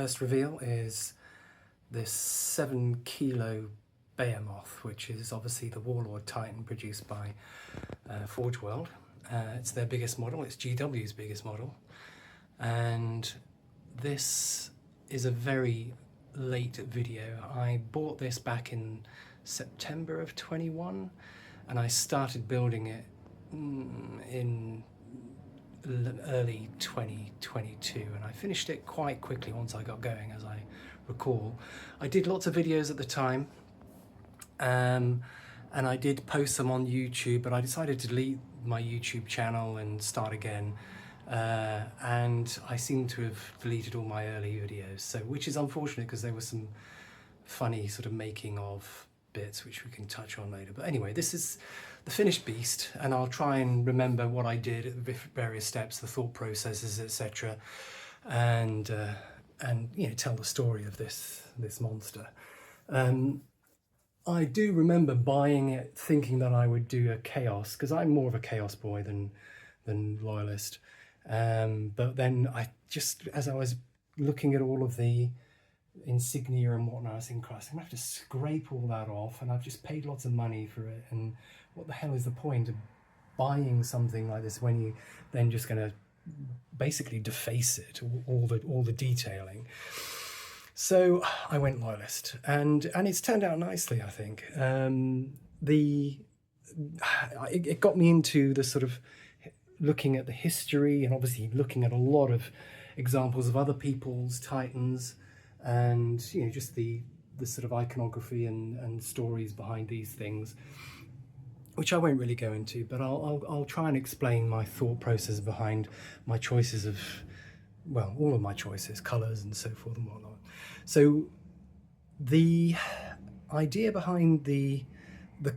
first reveal is this 7 kilo behemoth, which is obviously the Warlord Titan produced by Forge World. It's their biggest model, it's GW's biggest model, and this is a very late video. I bought this back in September of 21 and I started building it in early 2022, and I finished it quite quickly once I got going, as I recall. I did lots of videos at the time, and I did post them on YouTube, but I decided to delete my YouTube channel and start again, and I seem to have deleted all my early videos, so which is unfortunate because there was some funny sort of making of bits which we can touch on later. But anyway, this is the finished beast, and I'll try and remember what I did at the various steps, the thought processes, etc., and you know, tell the story of this monster. I do remember buying it thinking that I would do a chaos, because I'm more of a chaos boy than loyalist. But then I just, as I was looking at all of the insignia and whatnot, I was thinking, Christ, I'm gonna have to scrape all that off, and I've just paid lots of money for it, and what the hell is the point of buying something like this when you then just gonna basically deface it, all the detailing. So I went loyalist, and it's turned out nicely, I think. It got me into the sort of looking at the history, and obviously looking at a lot of examples of other people's Titans, and you know, just the sort of iconography and stories behind these things, which I won't really go into, but I'll try and explain my thought process behind my choices of, well, all of my choices, colours and so forth and whatnot. So the idea behind the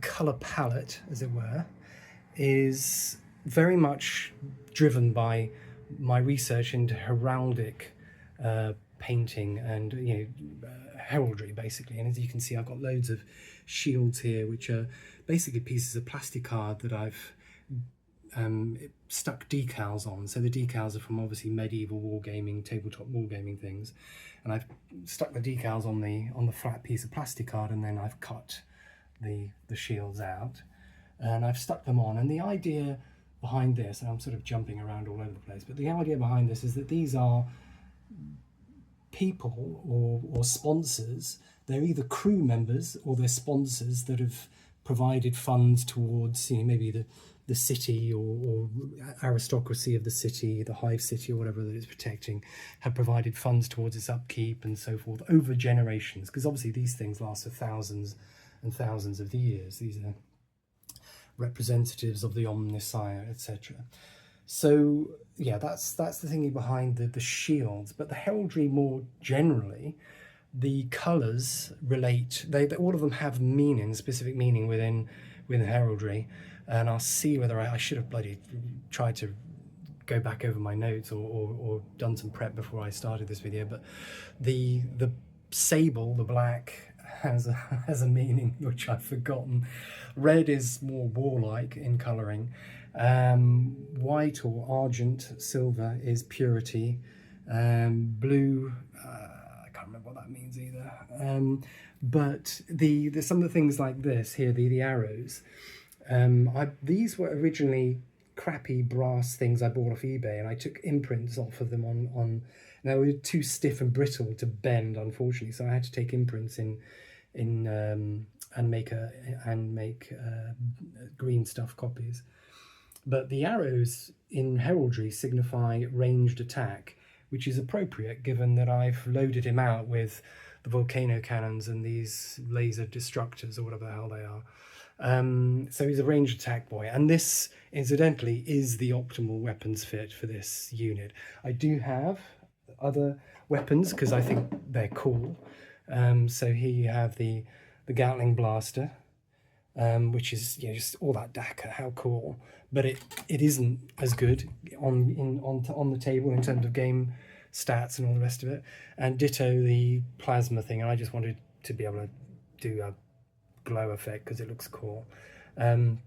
colour palette, as it were, is very much driven by my research into heraldic painting and, you know, heraldry basically. And as you can see, I've got loads of shields here, which are basically pieces of plastic card that I've stuck decals on. So the decals are from obviously medieval wargaming, tabletop wargaming things, and I've stuck the decals on the flat piece of plastic card, and then I've cut the shields out and I've stuck them on. And the idea behind this, and I'm sort of jumping around all over the place, but the idea behind this is that these are people or sponsors. They're either crew members or they're sponsors that have provided funds towards, you know, maybe the city or aristocracy of the city, the hive city or whatever that it's protecting, have provided funds towards its upkeep and so forth over generations, because obviously these things last for thousands and thousands of years. These are representatives of the Omnissiah, etc. So yeah, that's the thinking behind the shields. But the heraldry more generally, the colours relate, they all of them have meaning, specific meaning within heraldry. And I'll see whether I should have bloody tried to go back over my notes or done some prep before I started this video. But the sable, the black, has a meaning which I've forgotten. Red is more warlike in colouring. White or argent, silver is purity. Blue, I can't remember what that means either. But some of the things like this here, the arrows. These were originally crappy brass things I bought off eBay, and I took imprints off of them on they were too stiff and brittle to bend, unfortunately, so I had to take imprints in and make green stuff copies. But the arrows in heraldry signify ranged attack, which is appropriate given that I've loaded him out with the volcano cannons and these laser destructors or whatever the hell they are. So he's a ranged attack boy, and this incidentally is the optimal weapons fit for this unit. I do have other weapons because I think they're cool. So here you have the Gatling blaster, which is, you know, just all that Dakar, how cool. But it isn't as good on the table in terms of game stats and all the rest of it. And ditto the plasma thing, and I just wanted to be able to do a glow effect because it looks cool. And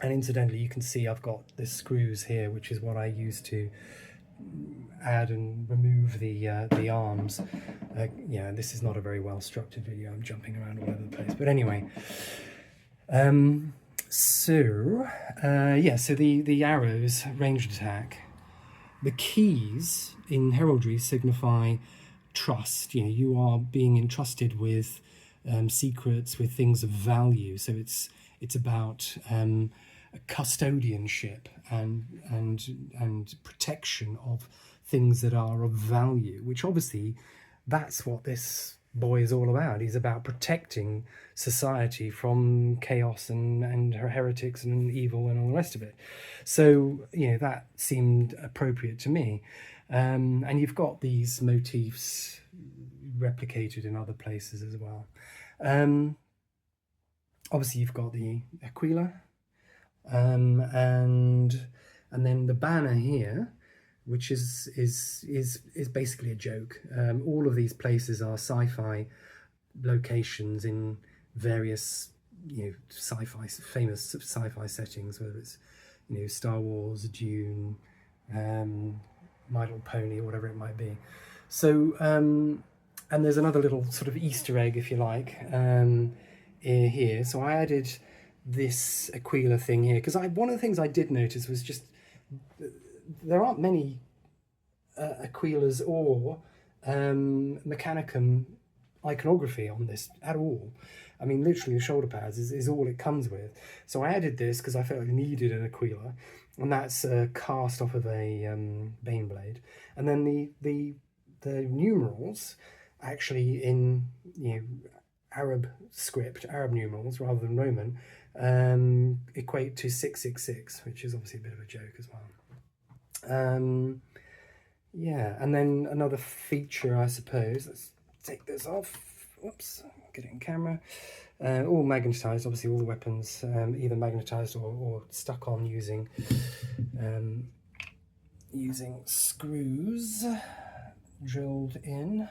incidentally, you can see I've got the screws here, which is what I use to add and remove the arms. Yeah, this is not a very well structured video. I'm jumping around all over the place. But anyway, so the arrows, ranged attack. The keys in heraldry signify trust. You know, you are being entrusted with secrets, with things of value. So it's about custodianship and protection of things that are of value, which obviously that's what this boy is all about. He's about protecting society from chaos and heretics and evil and all the rest of it. So, you know, that seemed appropriate to me. And you've got these motifs replicated in other places as well. Obviously you've got the Aquila, and then the banner here, which is basically a joke. All of these places are sci-fi locations in various, you know, famous sci-fi settings, whether it's, you know, Star Wars, Dune, My Little Pony, or whatever it might be. So, and there's another little sort of Easter egg, if you like, here. So I added this Aquila thing here because one of the things I did notice was just there aren't many Aquilas or Mechanicum iconography on this at all. I mean, literally the shoulder pads is all it comes with. So I added this because I felt I needed an Aquila, and that's cast off of a Baneblade. And then the numerals actually in, you know, Arab script, Arab numerals rather than Roman, equate to 666, which is obviously a bit of a joke as well. Yeah, and then another feature, I suppose, let's take this off, whoops, get it in camera, all magnetized, obviously all the weapons either magnetized or stuck on using screws drilled in.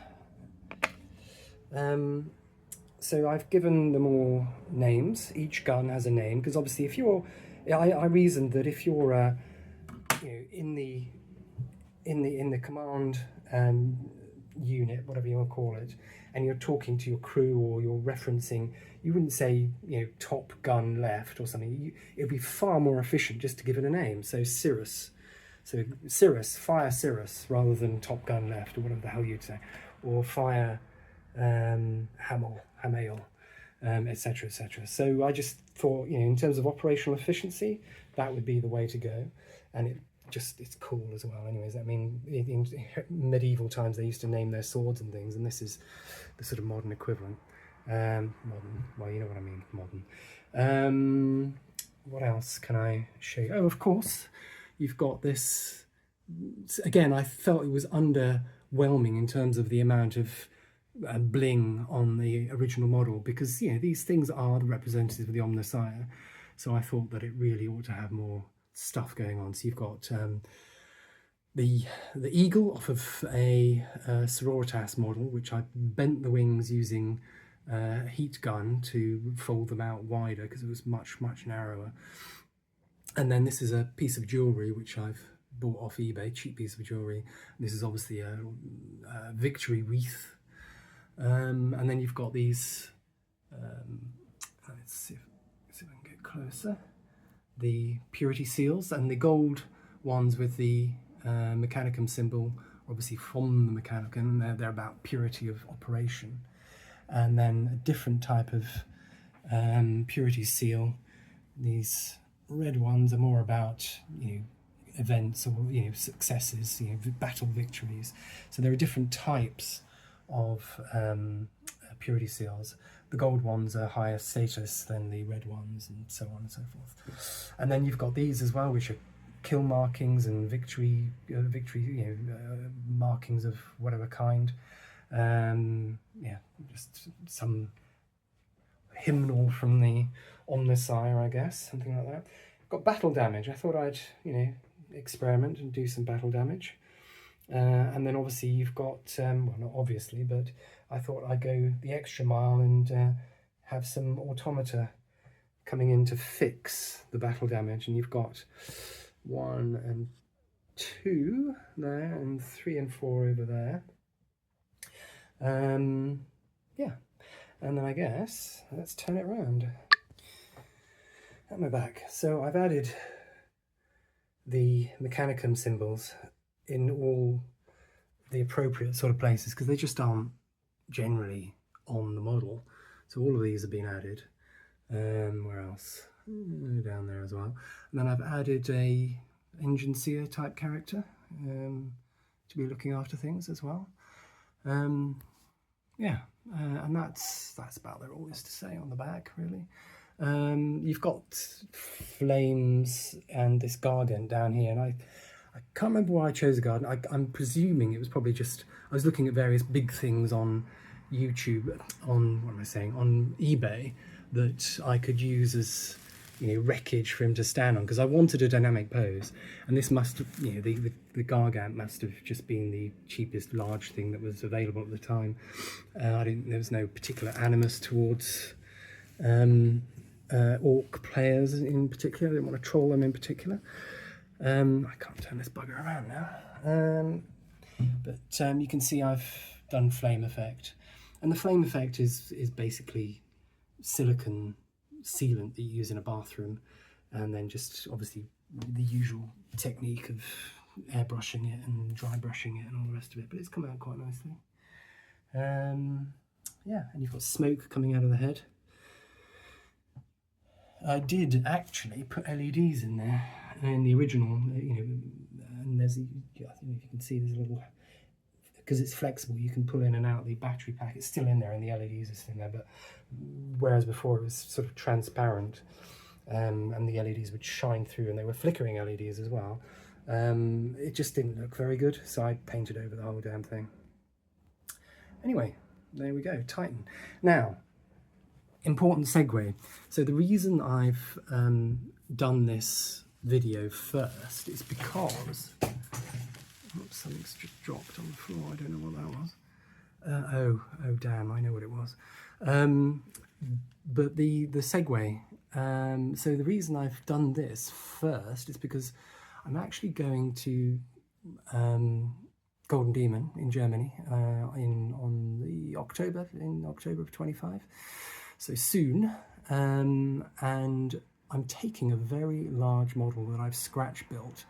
So I've given them all names. Each gun has a name, because obviously if you're, I reasoned that if you're you know, in the command unit, whatever you want to call it, and you're talking to your crew or you're referencing, you wouldn't say, you know, Top Gun Left or something. It'd be far more efficient just to give it a name. So Cirrus. So Cirrus, fire Cirrus, rather than Top Gun Left or whatever the hell you'd say, or fire Hamel, etc., etc. So I just thought, you know, in terms of operational efficiency, that would be the way to go, and it's cool as well. Anyways, I mean, in medieval times they used to name their swords and things, and this is the sort of modern equivalent. Modern, well, you know what I mean, modern. What else can I show you? Oh, of course, you've got this. Again, I felt it was underwhelming in terms of the amount of bling on the original model, because, you know, these things are the representatives of the Omnissiah, so I thought that it really ought to have more stuff going on. So you've got the eagle off of a Sororitas model, which I bent the wings using heat gun to fold them out wider because it was much narrower. And then this is a piece of jewellery which I've bought off eBay, cheap piece of jewellery. This is obviously a victory wreath. And then you've got these, let's see if I can get closer, the purity seals, and the gold ones with the Mechanicum symbol, obviously from the Mechanicum. They're about purity of operation. And then a different type of purity seal. These red ones are more about, you know, events or, you know, successes, you know, battle victories. So there are different types of purity seals. The gold ones are higher status than the red ones, and so on and so forth. And then you've got these as well, which are kill markings and victory, you know, markings of whatever kind. Yeah, just some hymnal from the Omnissiah, I guess, something like that. Got battle damage. I thought I'd, you know, experiment and do some battle damage. And then obviously you've got, well, not obviously, but I thought I'd go the extra mile and have some automata coming in to fix the battle damage. And you've got 1 and 2 there and 3 and 4 over there. Yeah, and then I guess let's turn it around at my back. So I've added the Mechanicum symbols in all the appropriate sort of places because they just aren't generally on the model. So all of these have been added. Where else? Down there as well. And then I've added a engine seer type character to be looking after things as well. Yeah, and that's about there all is to say on the back, really. You've got flames and this garden down here, and I can't remember why I chose a garden. I'm presuming it was probably just, I was looking at various big things on YouTube, on, what am I saying, on eBay, that I could use as, you know, wreckage for him to stand on, because I wanted a dynamic pose, and this must have, you know, the Gargant must have just been the cheapest large thing that was available at the time. There was no particular animus towards orc players in particular. I didn't want to troll them in particular. I can't turn this bugger around now. But you can see I've done flame effect, and the flame effect is basically silicone sealant that you use in a bathroom, and then just obviously the usual technique of airbrushing it and dry brushing it and all the rest of it, but it's come out quite nicely. Yeah, and you've got smoke coming out of the head. I did actually put LEDs in there in the original, you know, and there's, I don't know if you can see, there's a little, because it's flexible, you can pull in and out the battery pack. It's still in there and the LEDs are still in there, but whereas before it was sort of transparent, and the LEDs would shine through, and they were flickering LEDs as well, it just didn't look very good, so I painted over the whole damn thing. Anyway, there we go, Titan. Now, important segue. So the reason I've done this video first is because, oops, something's just dropped on the floor. I don't know what that was. Oh damn, I know what it was. But the segue. So the reason I've done this first is because I'm actually going to Golden Demon in Germany in October of 25. So soon, and I'm taking a very large model that I've scratch built.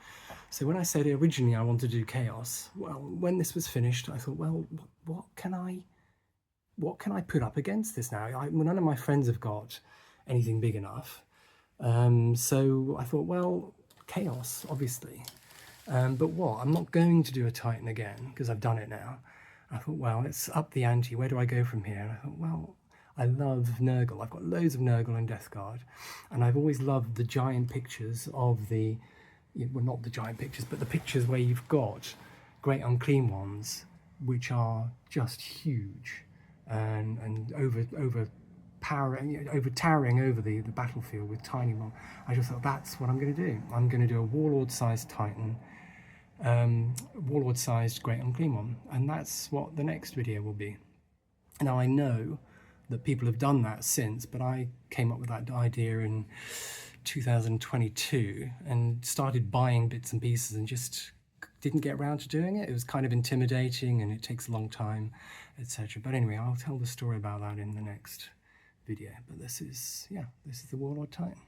So when I said originally I wanted to do Chaos, well, when this was finished, I thought, well, what can I put up against this now? None of my friends have got anything big enough. So I thought, well, Chaos, obviously. But what? I'm not going to do a Titan again, because I've done it now. I thought, well, let's up the ante. Where do I go from here? And I thought, well, I love Nurgle. I've got loads of Nurgle and Death Guard, and I've always loved the giant pictures of the, well, not the giant pictures, but the pictures where you've got great unclean ones, which are just huge and towering over the battlefield with tiny ones. I just thought, that's what I'm going to do. I'm going to do a Warlord-sized Titan, Warlord-sized great unclean one, and that's what the next video will be. Now, I know that people have done that since, but I came up with that idea in 2022 and started buying bits and pieces and just didn't get around to doing it. It was kind of intimidating and it takes a long time, etc. But anyway, I'll tell the story about that in the next video. But this is the Warlord Titan.